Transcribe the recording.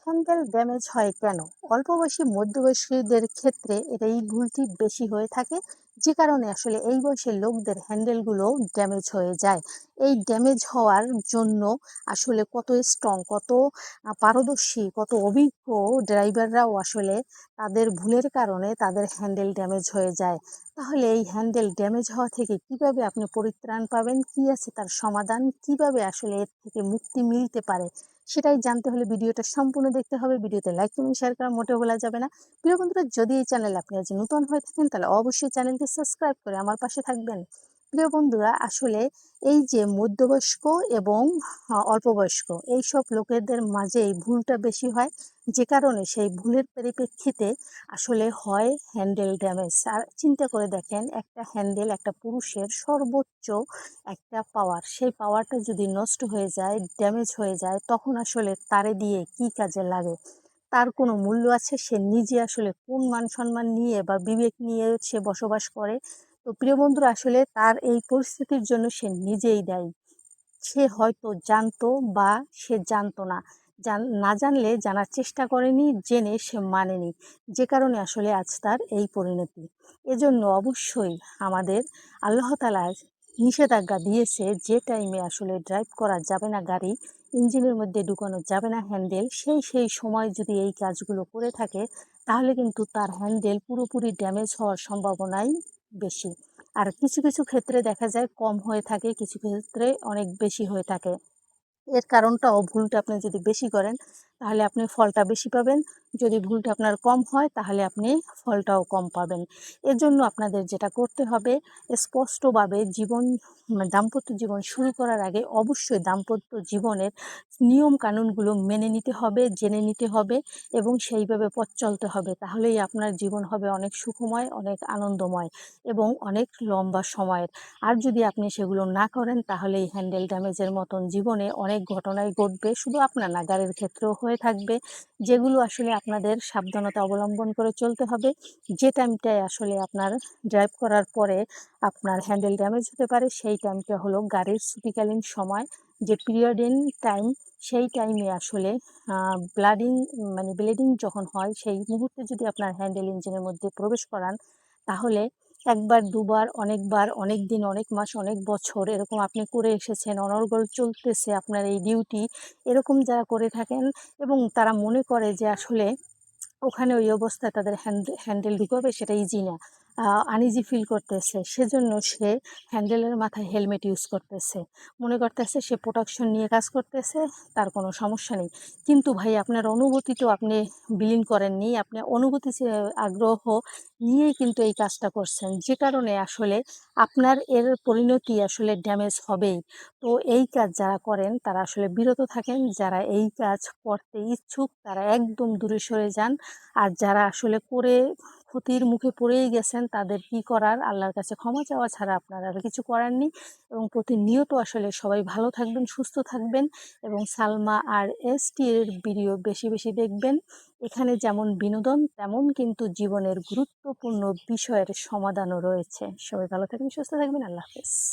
Handle damage হয় কেন? অল্প বয়সী মধ্যবয়সীদের ক্ষেত্রে এই ভুলটি বেশি হয়ে থাকে, যে কারণে আসলে এই বয়সের লোকদের হ্যান্ডেলগুলো ড্যামেজ হয়ে যায়। এই ড্যামেজ হওয়ার জন্য আসলে কত স্ট্রং, কত পারদর্শী, কত অভিজ্ঞ ড্রাইভাররাও আসলে তাদের ভুলের কারণে তাদের হ্যান্ডেল ড্যামেজ হয়ে যায়। তাহলে এই হ্যান্ডেল ড্যামেজ হওয়া থেকে কিভাবে আপনি পরিত্রাণ পাবেন, কি আছে তার সমাধান, কিভাবে আসলে এর থেকে মুক্তি মিলতে পারে, সেটাই জানতে হলে ভিডিওটা সম্পূর্ণ দেখতে হবে। ভিডিওতে লাইক কমেন্ট শেয়ার করা মোটেও ভোলা যাবে না। প্রিয় বন্ধুরা, যদি এই চ্যানেলে আপনি আজ নতুন হয়ে থাকেন তাহলে অবশ্যই চ্যানেলটি সাবস্ক্রাইব করে আমার পাশে থাকবেন। প্রিয় বন্ধুরা, আসলে এই যে মধ্যবয়স্ক এবং অল্প বয়স্ক এইসব লোকেদের মাঝে এই ভুলটা বেশি হয়, যে কারণে সেই ভুলের পরিপ্রেক্ষিতে আসলে হয় হ্যান্ডেল ড্যামেজ। আর চিন্তা করে দেখেন, একটা হ্যান্ডেল একটা পুরুষের সর্বোচ্চ একটা পাওয়ার, সেই পাওয়ারটা যদি নষ্ট হয়ে যায়, ড্যামেজ হয়ে যায়, তখন আসলে তারে দিয়ে কি কাজে লাগে? তার কোনো মূল্য আছে? সে নিজে আসলে কোন মান সম্মান নিয়ে বা বিবেক নিয়ে সে বসবাস করে? তো প্রিয় বন্ধুরা, আসলে তার এই পরিস্থিতির জন্য সে নিজেই দায়ী। সে হয়তো জানতো বা সে জানতো না, না জানলে জানার চেষ্টা করেনি, জেনে সে মানেনি, যে কারণে আসলে আজ তার এই পরিণতি। এজন্য অবশ্যই আমাদের আল্লাহ তাআলা নিষেধাজ্ঞা দিয়েছে, যে টাইমে আসলে ড্রাইভ করা যাবে না গাড়ি, ইঞ্জিনের মধ্যে ঢুকানো যাবে না হ্যান্ডেল, সেই সময় যদি এই কাজগুলো করে থাকে, তাহলে কিন্তু তার হ্যান্ডেল পুরোপুরি ড্যামেজ হওয়ার সম্ভাবনাই বেশি। আর কিছু কিছু ক্ষেত্রে দেখা যায় কম হয়ে থাকে, কিছু ক্ষেত্রে অনেক বেশি হয়ে থাকে। এর কারণটাও, ভুলটা আপনি যদি বেশি করেন তাহলে আপনি ফলটা বেশি পাবেন, যদি ভুলটা আপনার কম হয় তাহলে আপনি ফলটাও কম পাবেন। এজন্য আপনাদের যেটা করতে হবে, স্পষ্টভাবে দাম্পত্য জীবন শুরু করার আগে অবশ্যই দাম্পত্য জীবনের নিয়ম কানুনগুলো মেনে নিতে হবে, জেনে নিতে হবে এবং সেইভাবে পথ চলতে হবে। তাহলেই আপনার জীবন হবে অনেক সুখময়, অনেক আনন্দময় এবং অনেক লম্বা সময়ের। আর যদি আপনি সেগুলো না করেন, তাহলে এই হ্যান্ডেল ড্যামেজের মতন জীবনে অনেক ঘটনাই ঘটবে, শুধু আপনার না, গাড়ির ক্ষেত্রেও হয়ে থাকবে, যেগুলো আসলে আপনাদের সাবধানতা অবলম্বন করে চলতে হবে। যে টাইমটায় আসলে আপনার ড্রাইভ করার পরে আপনার হ্যান্ডেল ড্যামেজ হতে পারে, সেই টাইমটা হলো গাড়ির ছুটিকালীন সময়, যে পিরিয়ডিং টাইম। সেই টাইমে আসলে ব্লিডিং যখন হয়, সেই মুহূর্তে যদি আপনার হ্যান্ডেল ইঞ্জিনের মধ্যে প্রবেশ করান, তাহলে একবার, দুবার, অনেকবার, অনেক দিন, অনেক মাস, অনেক বছর এরকম আপনি করে এসেছেন, অনর্গল চলতেছে আপনার এই ডিউটি, এরকম যারা করে থাকেন এবং তারা মনে করে যে আসলে ওখানে ওই অবস্থায় তাদের হ্যান্ডেল ঢুকাবে, সেটা ইজি না, আনইজি ফিল করতেছে, সেজন্য সে হ্যান্ডেলের মাথায় হেলমেট ইউজ করতেছে, মনে করতেছে সে প্রোটেকশন নিয়ে কাজ করতেছে, তার কোনো সমস্যা নেই। কিন্তু ভাই, আপনার অনুভূতি তো আপনি বিলীন করেননি, আপনি অনুভূতি আগ্রহ নিয়েই কিন্তু এই কাজটা করছেন, যে কারণে আসলে আপনার এর পরিণতি আসলে ড্যামেজ হবেই। তো এই কাজ যারা করেন তারা আসলে বিরত থাকেন, যারা এই কাজ করতে ইচ্ছুক তারা একদম দূরে সরে যান। আর যারা আসলে করে ক্ষতির মুখে পড়েই গেছেন, তাদের কি করার, আল্লাহর কাছে ক্ষমা চাওয়া ছাড়া আপনার আর কিছু করার নেই। এবং প্রতিনিয়ত আসলে সবাই ভালো থাকবেন, সুস্থ থাকবেন এবং সালমা আর এসটি এর ভিডিও বেশি বেশি দেখবেন। এখানে যেমন বিনোদন, তেমন কিন্তু জীবনের গুরুত্বপূর্ণ বিষয়ের সমাধানও রয়েছে। সবাই ভালো থাকবেন, সুস্থ থাকবেন। আল্লাহ হাফেজ।